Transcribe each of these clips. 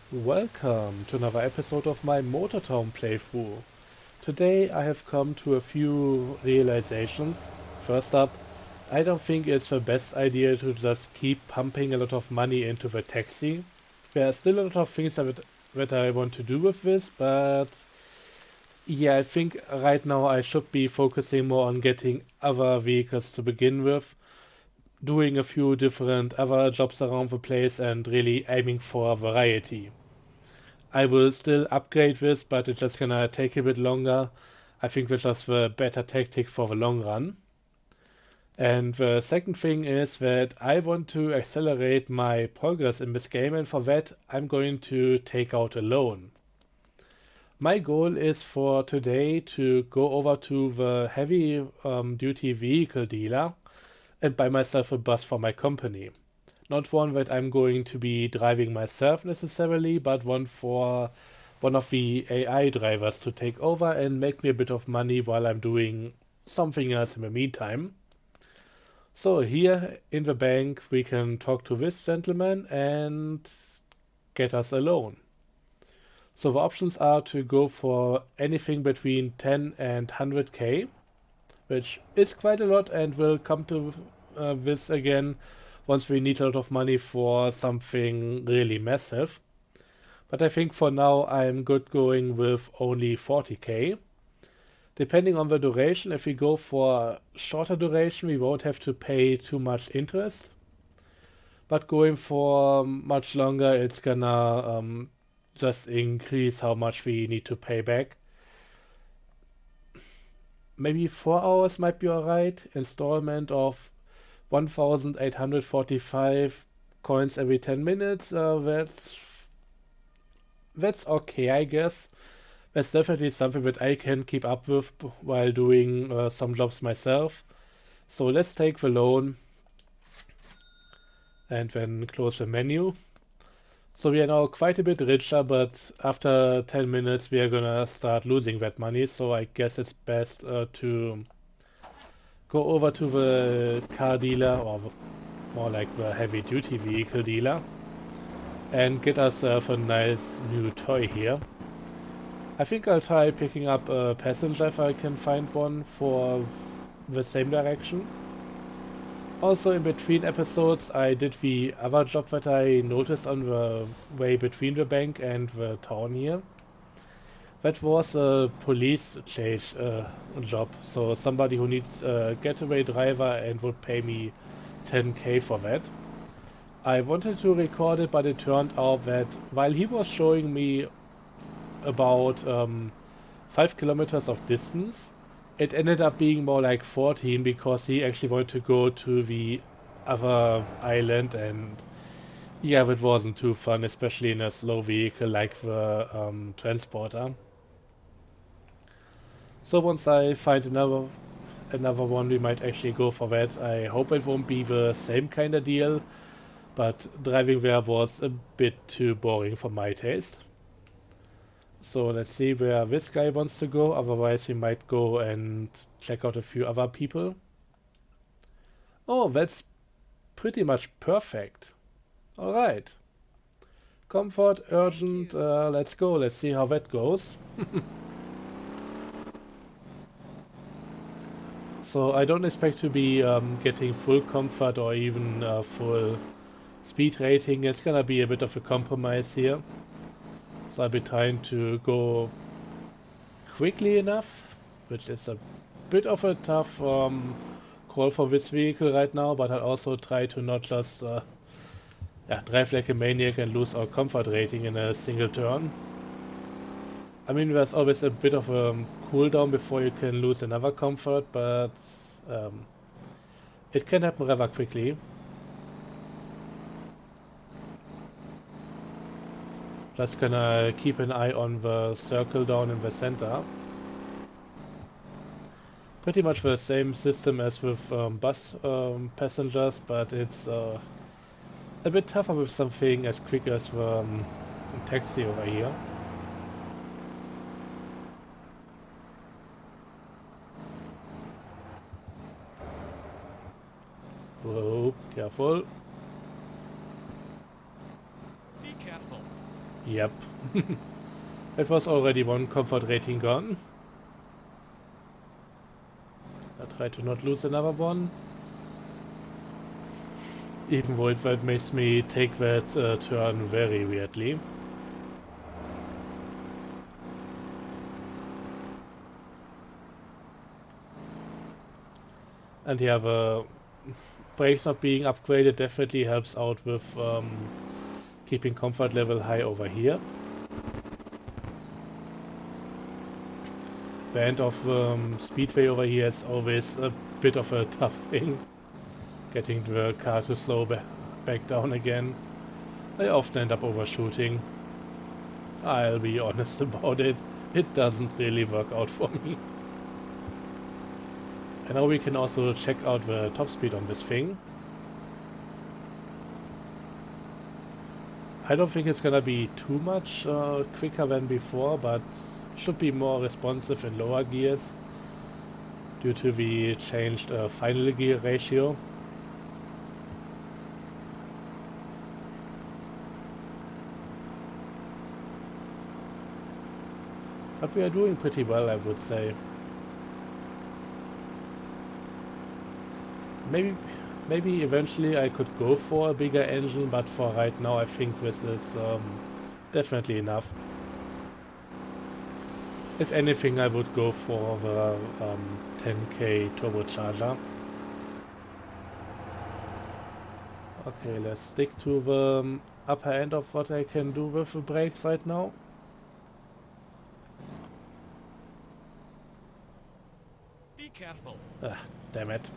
Welcome to another episode of my Motortown playthrough. Today I have come to a few realizations. First up, I don't think it's the best idea to just keep pumping a lot of money into the taxi. There are still a lot of things that I want to do with this, but yeah, I think right now I should be focusing more on getting other vehicles to begin with, doing a few different other jobs around the place, and really aiming for variety. I will still upgrade this, but it's just gonna take a bit longer. I think that's just the better tactic for the long run. And the second thing is that I want to accelerate my progress in this game, and for that, I'm going to take out a loan. My goal is for today to go over to the heavy duty vehicle dealer and buy myself a bus for my company. Not one that I'm going to be driving myself necessarily, but one for one of the AI drivers to take over and make me a bit of money while I'm doing something else in the meantime. So here in the bank we can talk to this gentleman and get us a loan. So the options are to go for anything between 10 and 100k, which is quite a lot, and we'll come to this again once we need a lot of money for something really massive. But I think for now I'm good going with only 40k. Depending on the duration, if we go for shorter duration, we won't have to pay too much interest. But going for much longer, it's gonna just increase how much we need to pay back. Maybe 4 hours might be alright. Installment of 1845 coins every 10 minutes. That's okay, I guess. That's definitely something that I can keep up with while doing some jobs myself. So let's take the loan and then close the menu. So we are now quite a bit richer, but after 10 minutes we are gonna start losing that money. So I guess it's best to go over to the car dealer, or more like the heavy duty vehicle dealer, and get ourselves a nice new toy here. I think I'll try picking up a passenger if I can find one for the same direction. Also, in between episodes, I did the other job that I noticed on the way between the bank and the town here. That was a police chase job, so somebody who needs a getaway driver and would pay me 10k for that. I wanted to record it, but it turned out that while he was showing me about 5 kilometers of distance, it ended up being more like 14 because he actually wanted to go to the other island, and yeah, that wasn't too fun, especially in a slow vehicle like the transporter. So once I find another one, we might actually go for that. I hope it won't be the same kind of deal, but driving there was a bit too boring for my taste. So let's see where this guy wants to go. Otherwise, we might go and check out a few other people. Oh, that's pretty much perfect. All right. Comfort, urgent. Let's go. Let's see how that goes. So I don't expect to be getting full comfort or even full speed rating. It's gonna be a bit of a compromise here. So I'll be trying to go quickly enough, which is a bit of a tough call for this vehicle right now, but I'll also try to not just drive like a maniac and lose our comfort rating in a single turn. I mean, there's always a bit of a cooldown before you can lose another comfort, but um, it can happen rather quickly. Just gonna keep an eye on the circle down in the center. Pretty much the same system as with bus passengers, but it's a bit tougher with something as quick as the taxi over here. Whoa, careful. Be careful. Yep. It was already one comfort rating gone. I try to not lose another one. Even though it makes me take that turn very weirdly. And yeah, the brakes not being upgraded definitely helps out with keeping comfort level high over here. The end of speedway over here is always a bit of a tough thing. Getting the car to slow back down again. I often end up overshooting. I'll be honest about it. It doesn't really work out for me. And now we can also check out the top speed on this thing. I don't think it's gonna be too much quicker than before, but should be more responsive in lower gears due to the changed final gear ratio. But we are doing pretty well, I would say. Maybe eventually I could go for a bigger engine, but for right now I think this is definitely enough. If anything, I would go for the 10K turbocharger. Okay, let's stick to the upper end of what I can do with the brakes right now. Be careful. Ah, damn it.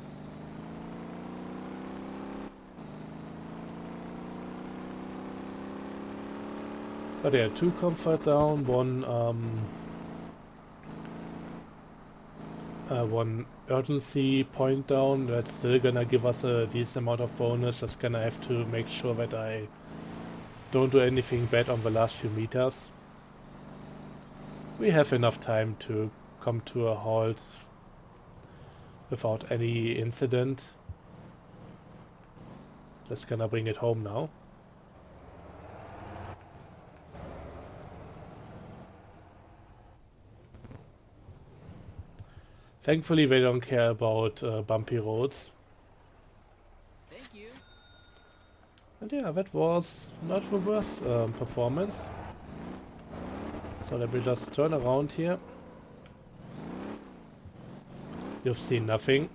But yeah, 2 comfort down, one urgency point down. That's still gonna give us a decent amount of bonus. Just gonna have to make sure that I don't do anything bad on the last few meters. We have enough time to come to a halt without any incident. Just gonna bring it home now. Thankfully, they don't care about bumpy roads. Thank you. And yeah, that was not the worst performance. So let me just turn around here. You've seen nothing.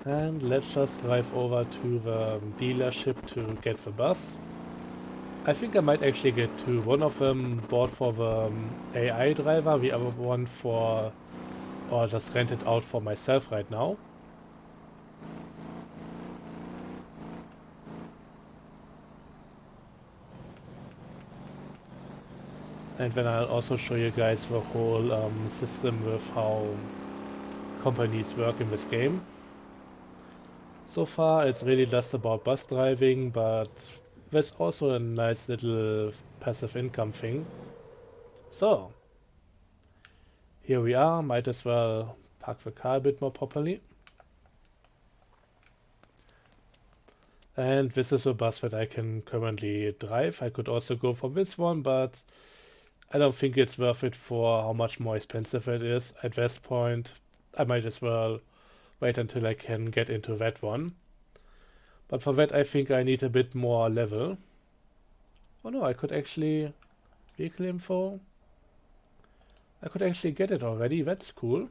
And let's just drive over to the dealership to get the bus. I think I might actually get two. One of them bought for the AI driver, the other one for, or just rent it out for myself right now. And then I'll also show you guys the whole system with how companies work in this game. So far it's really just about bus driving, but there's also a nice little passive income thing. So, here we are, might as well park the car a bit more properly. And this is a bus that I can currently drive. I could also go for this one, but I don't think it's worth it for how much more expensive it is. At this point, I might as well wait until I can get into that one. But for that I think I need a bit more level. Oh no, I could actually... Vehicle info? I could actually get it already, that's cool.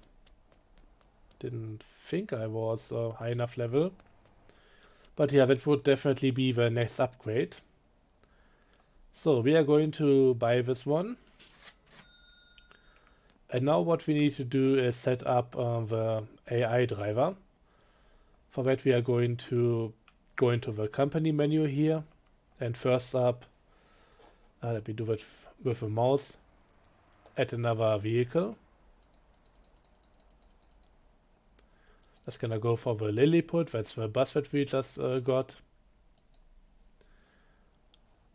Didn't think I was high enough level. But yeah, that would definitely be the next upgrade. So we are going to buy this one. And now what we need to do is set up the AI driver. For that we are going to go into the company menu here. And first up, let me do that with a mouse. Add another vehicle. Just gonna go for the Lilliput, that's the bus that we just got.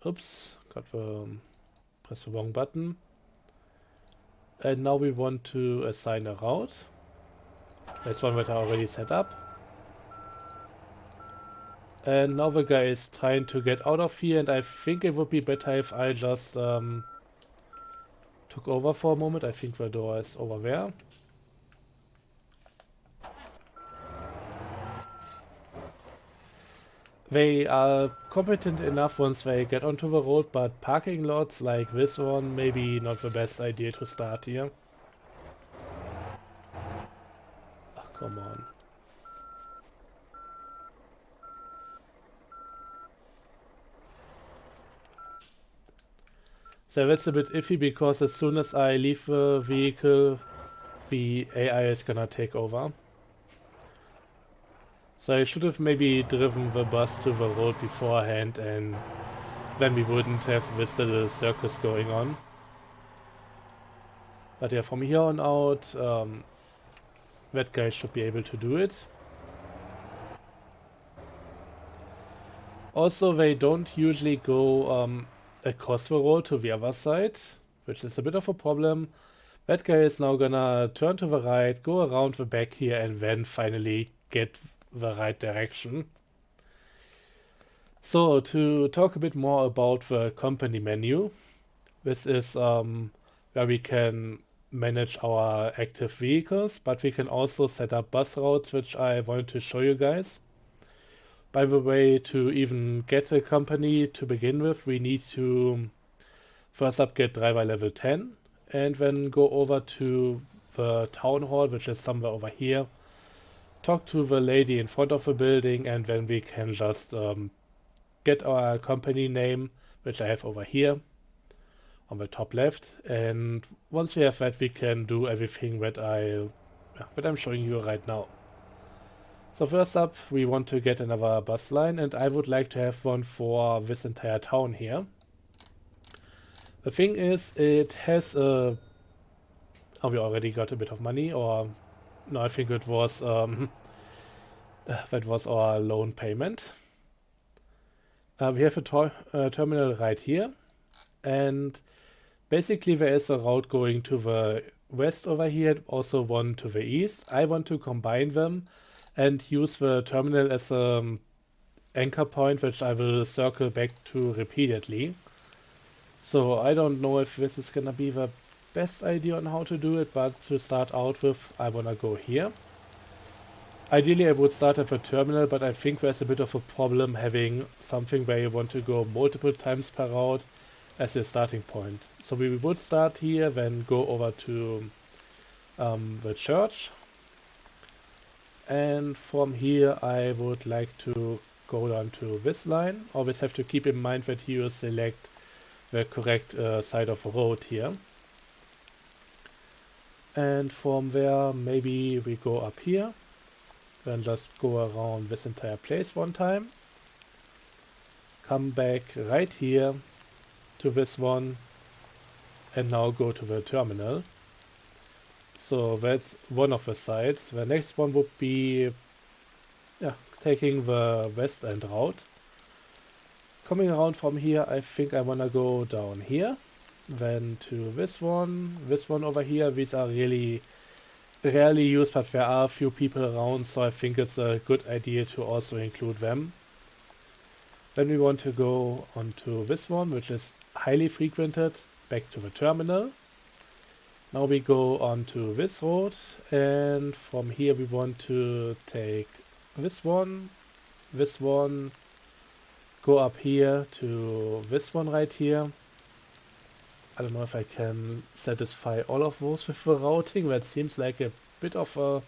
Oops, press the wrong button. And now we want to assign a route. There's one that I already set up. And now the guy is trying to get out of here, and I think it would be better if I just took over for a moment. I think the door is over there. They are competent enough once they get onto the road, but parking lots like this one, maybe not the best idea to start here. Oh, come on. So that's a bit iffy because as soon as I leave the vehicle, the AI is gonna take over. So I should have maybe driven the bus to the road beforehand, and then we wouldn't have this little circus going on. But yeah, from here on out, that guy should be able to do it. Also, they don't usually go across the road to the other side, which is a bit of a problem. That guy is now gonna turn to the right, go around the back here, and then finally get the right direction. So, to talk a bit more about the company menu, this is where we can manage our active vehicles, but we can also set up bus routes, which I wanted to show you guys. By the way, to even get a company to begin with, we need to first up get driver level 10 and then go over to the town hall, which is somewhere over here. Talk to the lady in front of the building, and then we can just get our company name, which I have over here on the top left. And once we have that, we can do everything that I'm showing you right now. So first up, we want to get another bus line, and I would like to have one for this entire town here. The thing is, it has a... Oh, we already got a bit of money, or... No, I think it was... that was our loan payment. We have a terminal right here, and basically there is a route going to the west over here, also one to the east. I want to combine them and use the terminal as an anchor point, which I will circle back to repeatedly. So I don't know if this is gonna be the best idea on how to do it, but to start out with, I wanna go here. Ideally I would start at the terminal, but I think there's a bit of a problem having something where you want to go multiple times per route as your starting point. So we would start here, then go over to the church. And from here I would like to go down to this line. Always have to keep in mind that you select the correct side of the road here. And from there maybe we go up here. Then just go around this entire place one time. Come back right here to this one. And now go to the terminal. So that's one of the sides. The next one would be taking the west end route. Coming around from here, I think I want to go down here. Then to this one over here. These are really rarely used, but there are a few people around, so I think it's a good idea to also include them. Then we want to go on to this one, which is highly frequented, back to the terminal. Now we go on to this road, and from here we want to take this one, go up here to this one right here. I don't know if I can satisfy all of those with the routing. That seems like a bit of a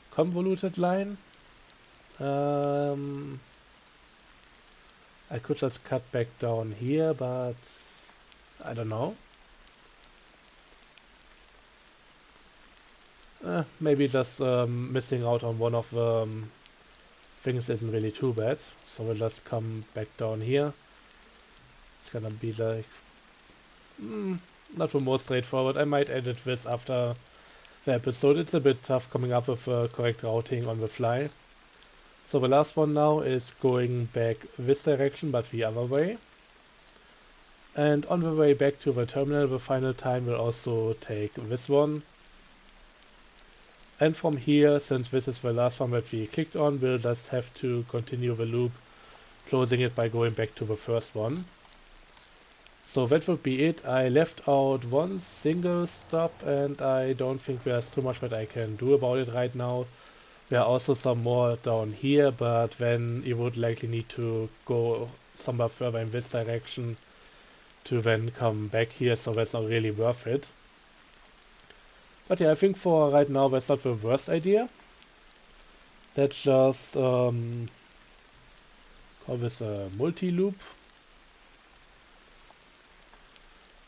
convoluted line. I could just cut back down here, but I don't know. Maybe just missing out on one of the things isn't really too bad. So we'll just come back down here. It's gonna be like... not the most straightforward. I might edit this after the episode. It's a bit tough coming up with correct routing on the fly. So the last one now is going back this direction, but the other way. And on the way back to the terminal, the final time will also take this one. And from here, since this is the last one that we clicked on, we'll just have to continue the loop, closing it by going back to the first one. So that would be it. I left out one single stop and I don't think there's too much that I can do about it right now. There are also some more down here, but then you would likely need to go somewhere further in this direction to then come back here, so that's not really worth it. But yeah, I think for right now that's not the worst idea. Let's just call this a multi-loop.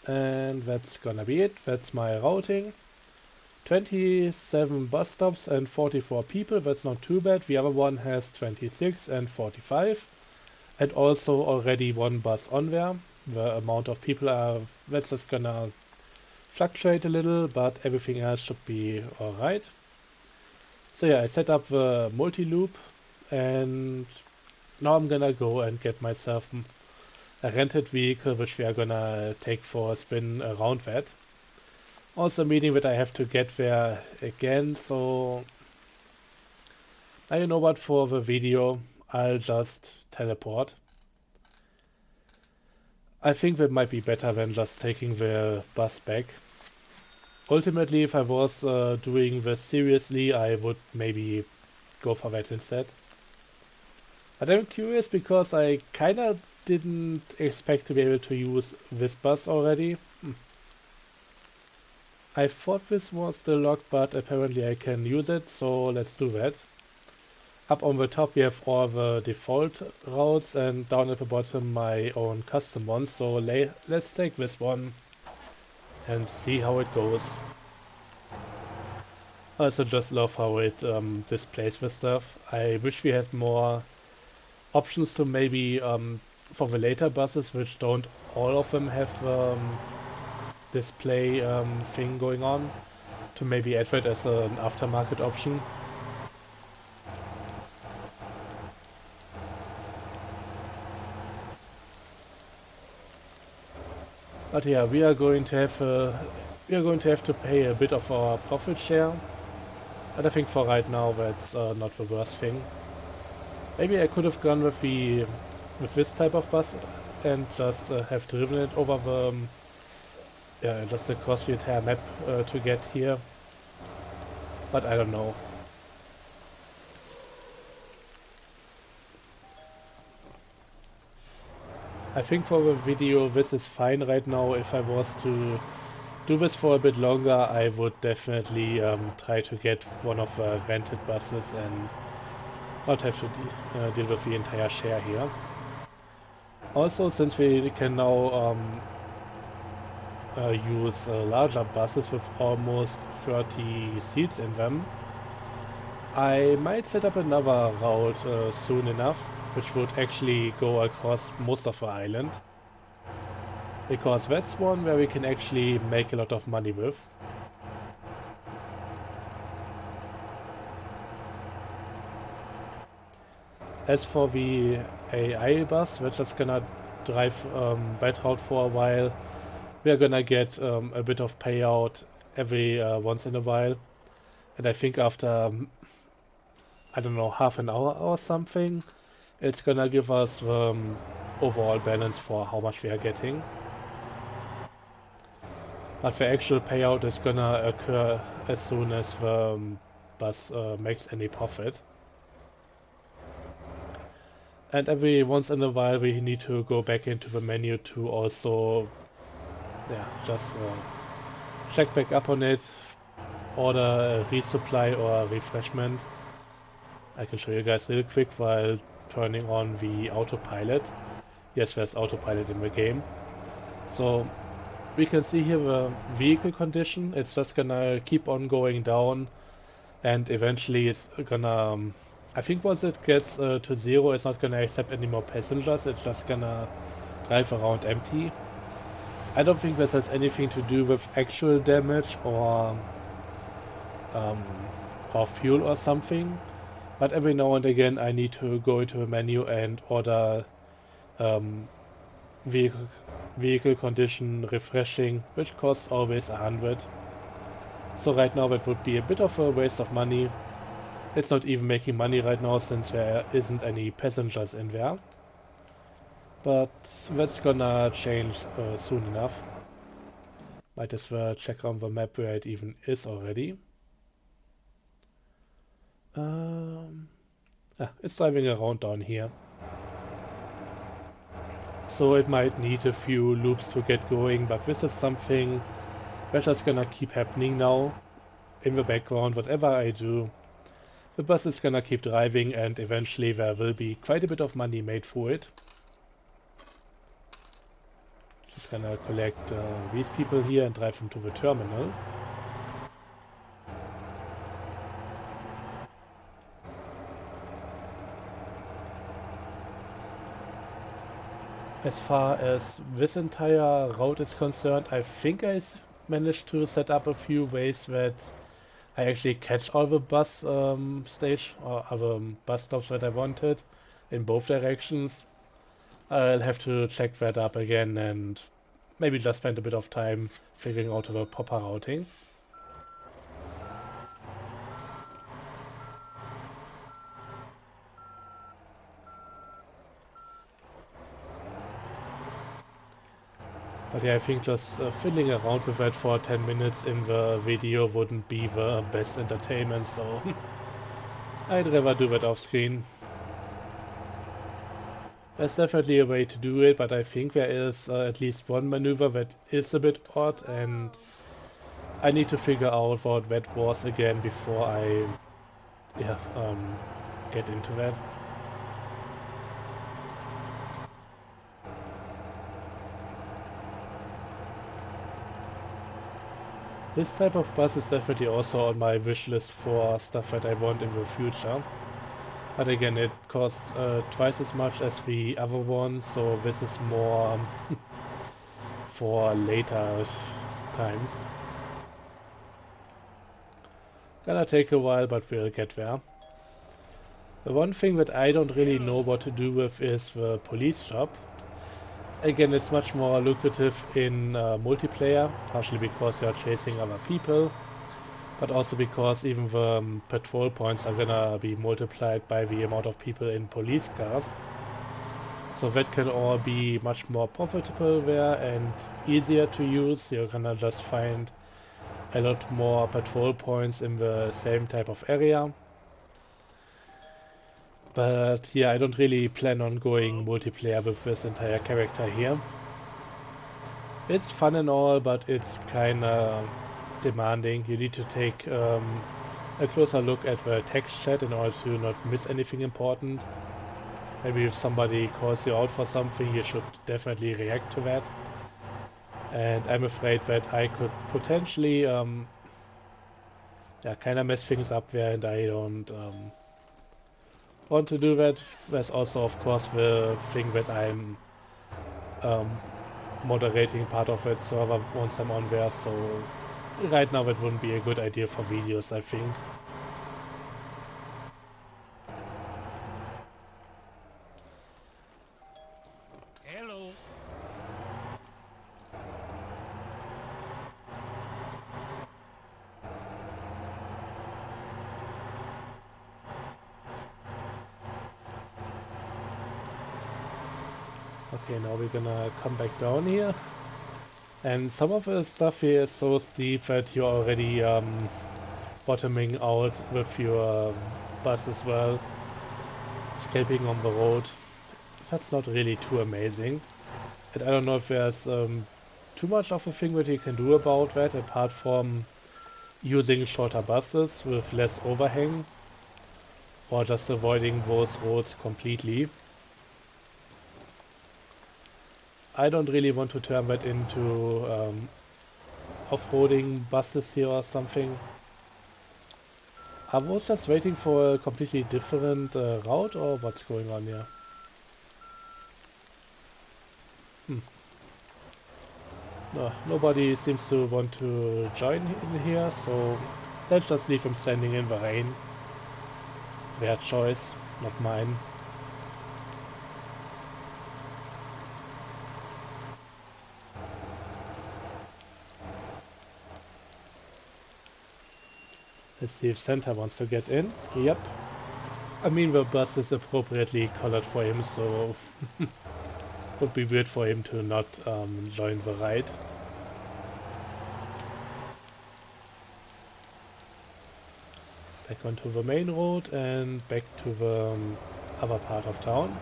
And that's gonna be it. That's my routing. 27 bus stops and 44 people. That's not too bad. The other one has 26 and 45. And also already one bus on there. The amount of people are, that's just gonna fluctuate a little, but everything else should be alright. So yeah, I set up the multi-loop and now I'm gonna go and get myself a rented vehicle which we are gonna take for a spin around that. Also meaning that I have to get there again, so now you know what, for the video I'll just teleport. I think that might be better than just taking the bus back. Ultimately, if I was doing this seriously, I would maybe go for that instead. But I'm curious because I kinda didn't expect to be able to use this bus already. I thought this was still locked, but apparently I can use it, so let's do that. Up on the top we have all the default routes and down at the bottom my own custom ones, so let's take this one and see how it goes. I also just love how it displays the stuff. I wish we had more options to maybe for the later buses, which don't all of them have display thing going on, to maybe add that as an aftermarket option. But yeah, we are going to have to pay a bit of our profit share. But I think for right now that's not the worst thing. Maybe I could have gone with this type of bus and just have driven it over the just across the entire map to get here. But I don't know. I think for the video this is fine right now. If I was to do this for a bit longer, I would definitely try to get one of the rented buses and not have to deal with the entire share here. Also, since we can now use larger buses with almost 30 seats in them, I might set up another route soon enough, which would actually go across most of the island. Because that's one where we can actually make a lot of money with. As for the AI bus, we're just gonna drive that route for a while. We are gonna get a bit of payout every once in a while. And I think after, I don't know, half an hour or something, it's gonna give us overall balance for how much we are getting. But the actual payout is gonna occur as soon as the bus makes any profit. And every once in a while we need to go back into the menu to also just check back up on it, order a resupply or a refreshment. I can show you guys real quick while turning on the autopilot. Yes, there's autopilot in the game. So we can see here the vehicle condition. It's just gonna keep on going down and eventually it's gonna I think once it gets to 0, it's not gonna accept any more passengers. It's just gonna drive around empty. I don't think this has anything to do with actual damage or fuel or something. But every now and again I need to go into the menu and order the vehicle condition refreshing, which costs always 100. So right now that would be a bit of a waste of money. It's not even making money right now since there isn't any passengers in there. But that's gonna change soon enough. Might as well check on the map where it even is already. It's driving around down here. So it might need a few loops to get going, but this is something that's just gonna keep happening now. In the background, whatever I do, the bus is gonna keep driving and eventually there will be quite a bit of money made for it. Just gonna collect these people here and drive them to the terminal. As far as this entire route is concerned, I think I managed to set up a few ways that I actually catch all the bus stage or other bus stops that I wanted in both directions. I'll have to check that up again and maybe just spend a bit of time figuring out the proper routing. But yeah, I think just fiddling around with that for 10 minutes in the video wouldn't be the best entertainment, so I'd rather do that off screen. There's definitely a way to do it, but I think there is at least one maneuver that is a bit odd, and I need to figure out what that was again before I get into that. This type of bus is definitely also on my wish list for stuff that I want in the future. But again, it costs twice as much as the other one, so this is more for later times. Gonna take a while, but we'll get there. The one thing that I don't really know what to do with is the police shop. Again, it's much more lucrative in multiplayer, partially because you're chasing other people, but also because even the patrol points are gonna be multiplied by the amount of people in police cars. So that can all be much more profitable there and easier to use. You're gonna just find a lot more patrol points in the same type of area. But yeah, I don't really plan on going multiplayer with this entire character here. It's fun and all, but it's kinda demanding. You need to take a closer look at the text chat in order to not miss anything important. Maybe if somebody calls you out for something, you should definitely react to that. And I'm afraid that I could potentially kinda mess things up there, and I don't want to do that. There's also, of course, the thing that I'm moderating part of that server once I'm on there, so right now that wouldn't be a good idea for videos, I think. Hello. Okay, now we're gonna come back down here. And some of the stuff here is so steep that you're already bottoming out with your bus as well. Escaping on the road. That's not really too amazing. And I don't know if there's too much of a thing that you can do about that, apart from using shorter buses with less overhang. Or just avoiding those roads completely. I don't really want to turn that into off-roading buses here or something. Are those just waiting for a completely different route, or what's going on here? No, nobody seems to want to join in here, so let's just leave them standing in the rain. Their choice, not mine. Let's see if Santa wants to get in. Yep. I mean, the bus is appropriately colored for him, so would be weird for him to not join the ride. Back onto the main road and back to the other part of town.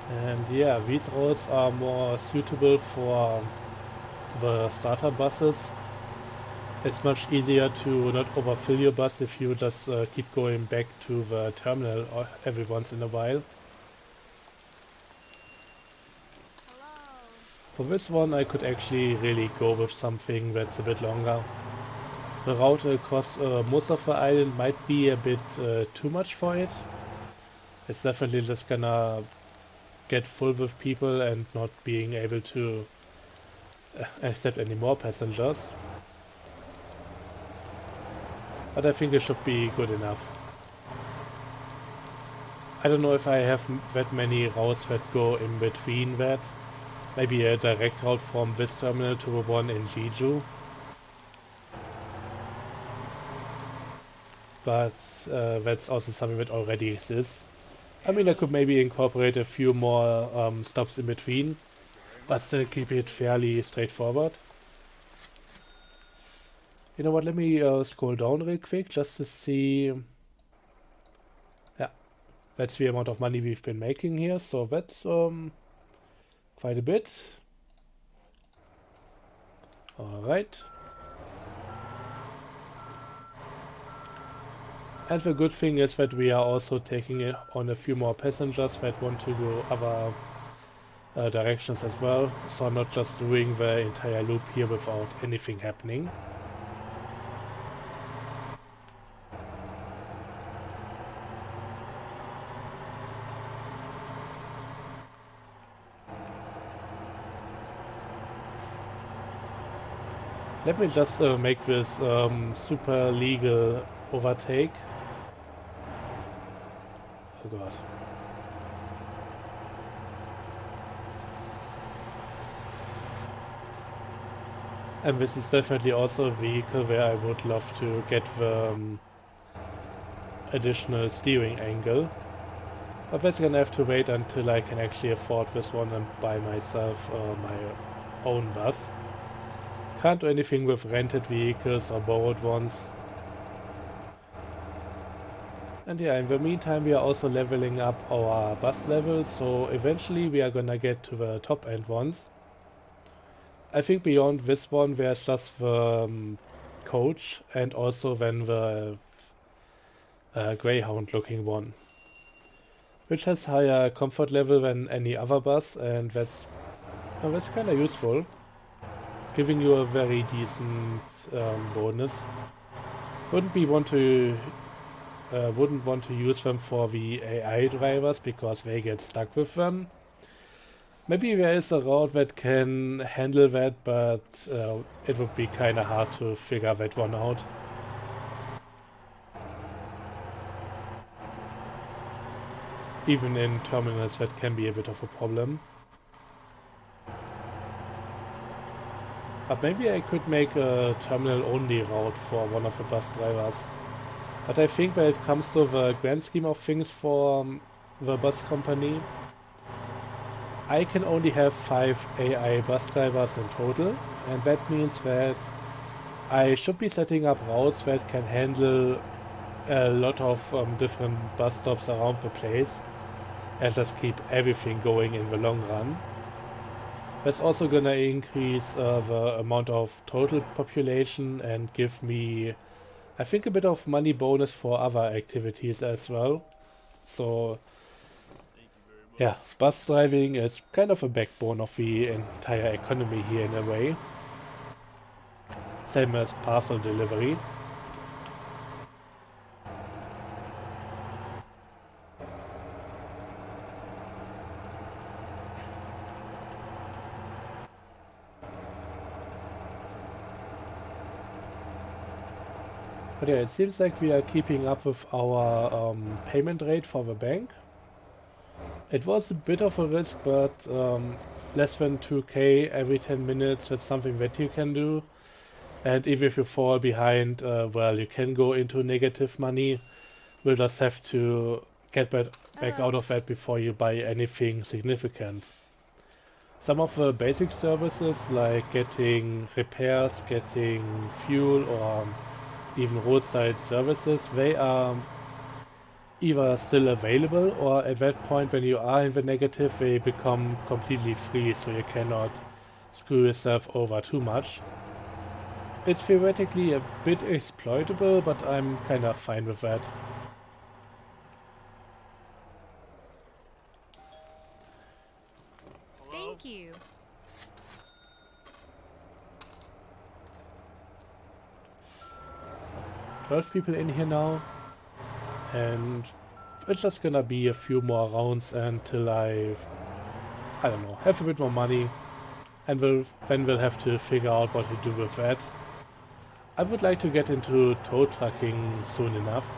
And yeah, these roads are more suitable for the starter buses. It's much easier to not overfill your bus if you just keep going back to the terminal every once in a while. For this one I could actually really go with something that's a bit longer. The route across most of the island might be a bit too much for it. It's definitely just gonna get full with people and not being able to accept any more passengers. But I think it should be good enough. I don't know if I have that many routes that go in between that. Maybe a direct route from this terminal to the one in Jeju. But that's also something that already exists. I mean, I could maybe incorporate a few more stops in between, but still keep it fairly straightforward. You know what, let me scroll down real quick just to see. Yeah, that's the amount of money we've been making here, so that's quite a bit. Alright. And the good thing is that we are also taking on a few more passengers that want to go other directions as well, so I'm not just doing the entire loop here without anything happening. Let me just make this super legal overtake. Oh god. And this is definitely also a vehicle where I would love to get the additional steering angle. But that's gonna have to wait until I can actually afford this one and buy myself my own bus. Can't do anything with rented vehicles or borrowed ones. And yeah, in the meantime we are also leveling up our bus level, so eventually we are gonna get to the top end ones. I think beyond this one there's just the coach and also then the Greyhound looking one, which has higher comfort level than any other bus, and that's kinda useful, giving you a very decent bonus. Wouldn't want to use them for the AI drivers because they get stuck with them. Maybe there is a route that can handle that, but it would be kinda hard to figure that one out. Even in terminals that can be a bit of a problem. But maybe I could make a terminal-only route for one of the bus drivers. But I think when it comes to the grand scheme of things for the bus company, I can only have 5 AI bus drivers in total, and that means that I should be setting up routes that can handle a lot of different bus stops around the place and just keep everything going in the long run. That's also gonna increase the amount of total population and give me, I think, a bit of money bonus for other activities as well. So yeah, bus driving is kind of a backbone of the entire economy here in a way. Same as parcel delivery. But yeah, it seems like we are keeping up with our payment rate for the bank. It was a bit of a risk, but less than 2k every 10 minutes, that's something that you can do. And even if you fall behind, well, you can go into negative money. We'll just have to get back out of that before you buy anything significant. Some of the basic services, like getting repairs, getting fuel, or even roadside services, they are either still available, or at that point when you are in the negative, they become completely free, so you cannot screw yourself over too much. It's theoretically a bit exploitable, but I'm kinda fine with that. Thank you. 12 people in here now, and it's just gonna be a few more rounds until I don't know, have a bit more money, and then we'll have to figure out what to do with that. I would like to get into tow trucking soon enough,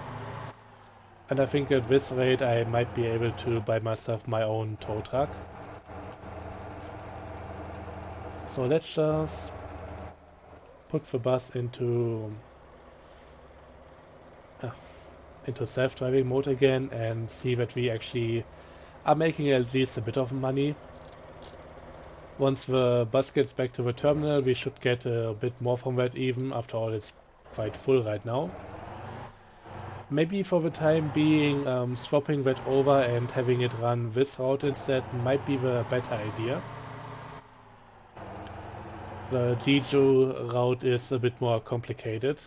and I think at this rate I might be able to buy myself my own tow truck. So let's just put the bus into self-driving mode again and see that we actually are making at least a bit of money. Once the bus gets back to the terminal, we should get a bit more from that even. After all, it's quite full right now. Maybe for the time being, swapping that over and having it run this route instead might be the better idea. The Jeju route is a bit more complicated.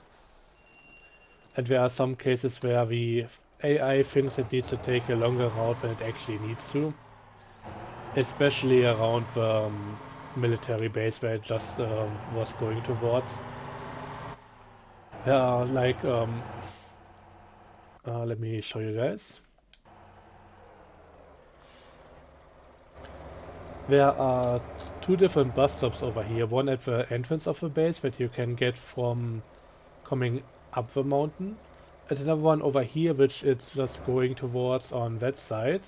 And there are some cases where the AI thinks it needs to take a longer route than it actually needs to. Especially around the military base where it just was going towards. There are like, let me show you guys. There are two different bus stops over here. One at the entrance of the base that you can get from coming up the mountain, and another one over here which it's just going towards on that side.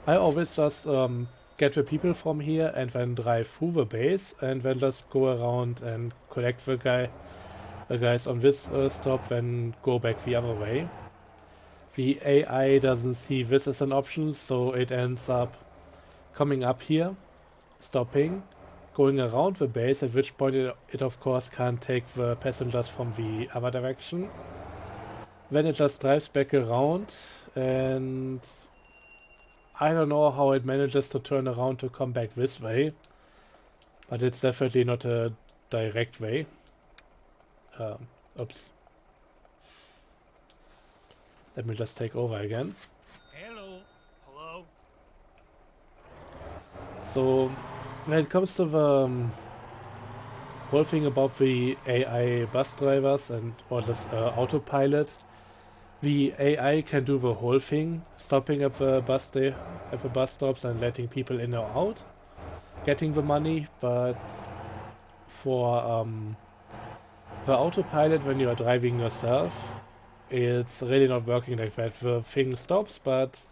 I always just get the people from here and then drive through the base and then just go around and collect the guys on this stop, then go back the other way. The AI doesn't see this as an option, so it ends up coming up here, stopping, going around the base, at which point it of course can't take the passengers from the other direction. Then it just drives back around, and I don't know how it manages to turn around to come back this way, but it's definitely not a direct way. Oops. Let me just take over again. Hello. So, when it comes to the whole thing about the AI bus drivers and or this autopilot, the AI can do the whole thing, stopping at the bus stops and letting people in or out, getting the money. But for the autopilot, when you are driving yourself, it's really not working like that. The thing stops, but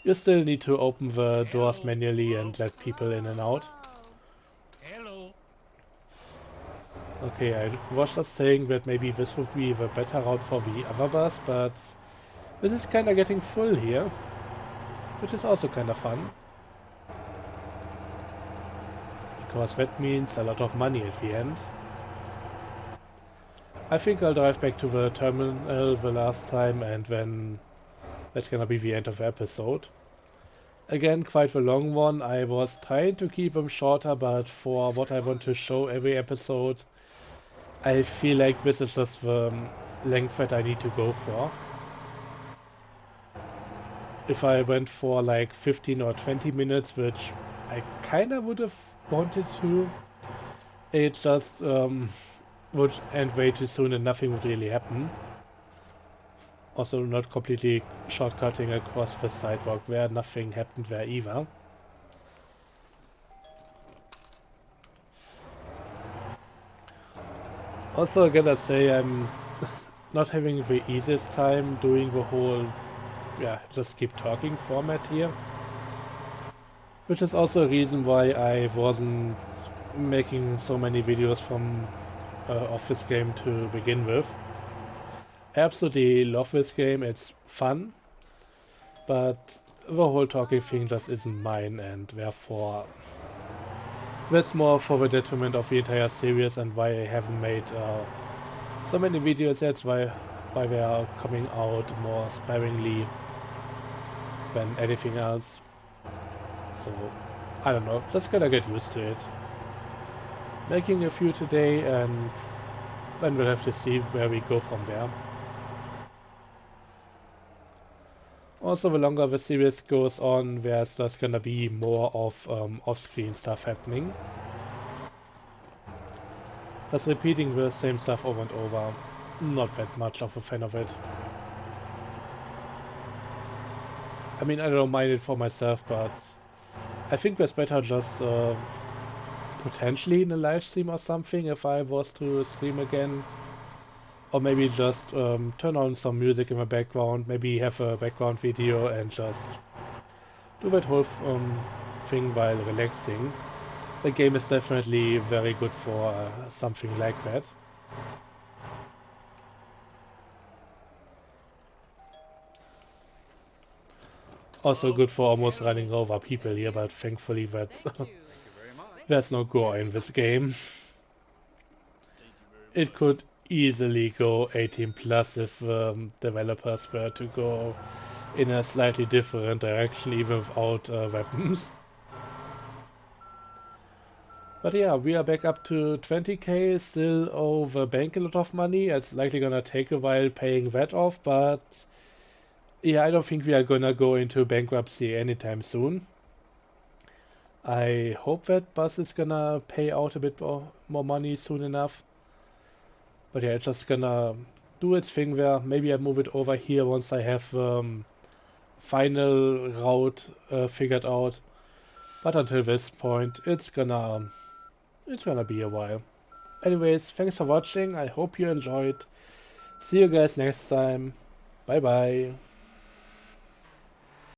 you still need to open the doors manually and let people in and out. Hello. Okay, I was just saying that maybe this would be the better route for the other bus, but this is kinda getting full here, which is also kinda fun. Because that means a lot of money at the end. I think I'll drive back to the terminal the last time, and then that's gonna be the end of the episode. Again, quite a long one. I was trying to keep them shorter, but for what I want to show every episode, I feel like this is just the length that I need to go for. If I went for like 15 or 20 minutes, which I kinda would have wanted to, it just would end way too soon and nothing would really happen. Also not completely shortcutting across the sidewalk where nothing happened there either. Also, I gotta say, I'm not having the easiest time doing the whole, just keep talking format here. which is also a reason why I wasn't making so many videos of this game to begin with. I absolutely love this game, it's fun, but the whole talking thing just isn't mine, and therefore that's more for the detriment of the entire series and why I haven't made so many videos yet, why they are coming out more sparingly than anything else. So, I don't know, just gotta get used to it. Making a few today, and then we'll have to see where we go from there. Also, the longer the series goes on, there's just gonna be more of off-screen stuff happening. Just repeating the same stuff over and over. Not that much of a fan of it. I mean, I don't mind it for myself, but I think that's better just potentially in a live stream or something if I was to stream again. Or maybe just turn on some music in the background, maybe have a background video and just do that whole thing while relaxing. The game is definitely very good for something like that. Also good for almost running over people here, but thankfully that there's no gore in this game. It could easily go 18 plus if developers were to go in a slightly different direction even without weapons. But yeah, we are back up to 20k, still owe the bank a lot of money. It's likely gonna take a while paying that off, but yeah, I don't think we are gonna go into bankruptcy anytime soon. I hope that Buzz is gonna pay out a bit more money soon enough. But yeah, it's just gonna do its thing there. Maybe I move it over here once I have final route figured out. But until this point, it's gonna be a while. Anyways, thanks for watching. I hope you enjoyed. See you guys next time. Bye bye.